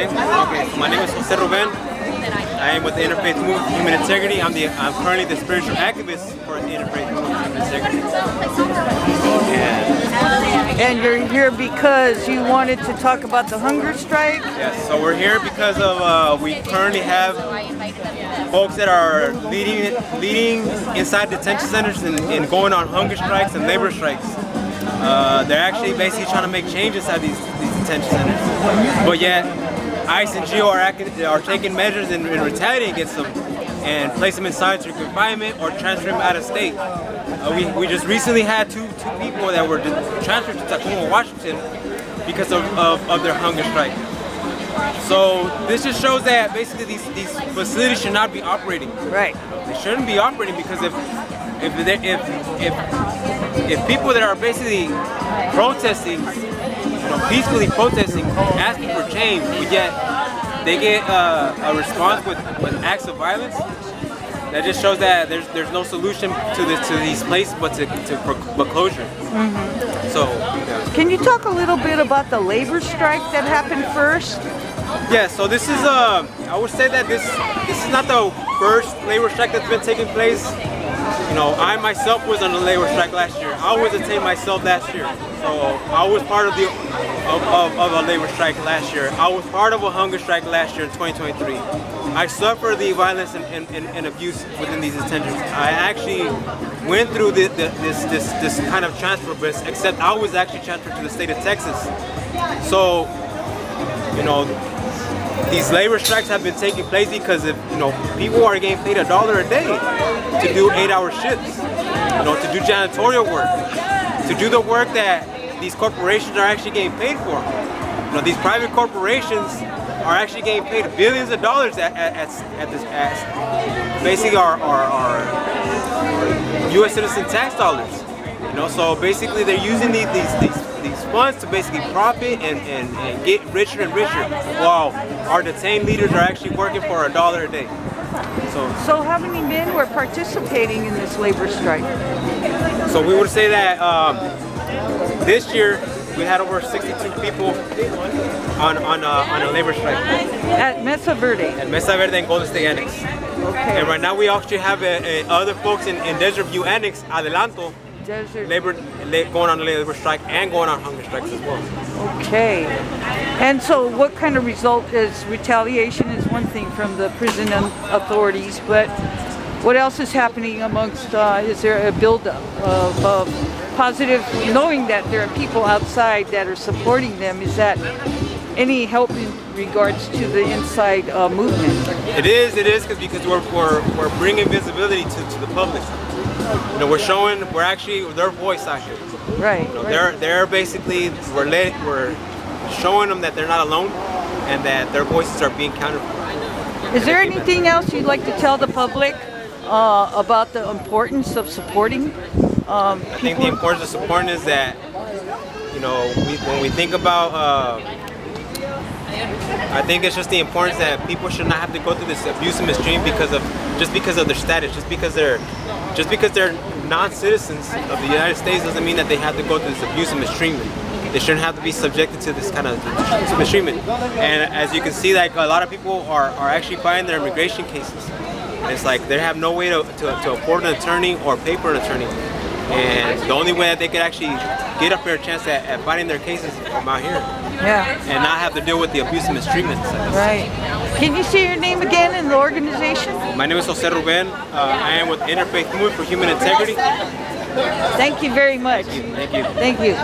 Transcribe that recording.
My name is Jose Ruben. I am with the Interfaith Movement for Human Integrity. I'm currently the spiritual activist for the Interfaith Movement for Human Integrity. And you're here because you wanted to talk about the hunger strike? Yes, so we're here because of we currently have folks that are leading inside detention centers and going on hunger strikes and labor strikes. They're actually basically trying to make changes at these detention centers, but yet ICE and GEO are taking measures and retaliating against them and place them in solitary confinement or transfer them out of state. We just recently had two people that were transferred to Tacoma, Washington because of their hunger strike. So this just shows that basically these facilities should not be operating. Right. They shouldn't be operating because if people that are basically protesting, peacefully protesting, asking for change, they get a response with acts of violence, that just shows that there's no solution to these places but to closure. Mm-hmm. So, yeah. Can you talk a little bit about the labor strike that happened first? Yeah, so this is I would say that this is not the first labor strike that's been taking place. I myself was on a labor strike last year. I was detained myself last year. So I was part of a labor strike last year. I was part of a hunger strike last year in 2023. I suffered the violence and abuse within these detentions. I actually went through this kind of transfer, but except I was actually transferred to the state of Texas. So, these labor strikes have been taking place because people are getting paid $1 a day to do 8-hour shifts, to do janitorial work, to do the work that these corporations are actually getting paid for. These private corporations are actually getting paid billions of dollars at basically our U.S. citizen tax dollars. So basically they're using these funds to basically profit and get richer and richer, while our detained leaders are actually working for $1 a day. So how many men were participating in this labor strike? So we would say that this year we had over 62 people on a labor strike. At MESA VERDE? At MESA VERDE and Golden State Annex. Okay. And right now we actually have other folks in Desert View Annex, Adelanto, going on a labor strike and going on hunger strikes as well. Okay. And so what kind of result is retaliation is one thing from the prison authorities, but what else is happening amongst, is there a buildup of positive, knowing that there are people outside that are supporting them? Is that any help in regards to the inside movement? It is because we're bringing visibility to the public. We're actually their voice out here. Right. They're basically, we're showing them that they're not alone and that their voices are being counted for. Is there anything else you'd like to tell the public about the importance of supporting people? I think the importance of supporting is that, when we think about, I think it's just the importance that people should not have to go through this abuse and mistreatment because of their status, just because they're non-citizens of the United States doesn't mean that they have to go through this abuse and mistreatment. They shouldn't have to be subjected to this kind of mistreatment. And as you can see, like a lot of people are actually filing their immigration cases. And it's like they have no way to afford an attorney or pay for an attorney. And the only way that they could actually get a fair chance at fighting their cases is from out here. Yeah. And not have to deal with the abuse and mistreatment. Right. Can you say your name again and the organization? My name is Jose Ruben. I am with Interfaith Movement for Human Integrity. Thank you very much. Thank you. Thank you.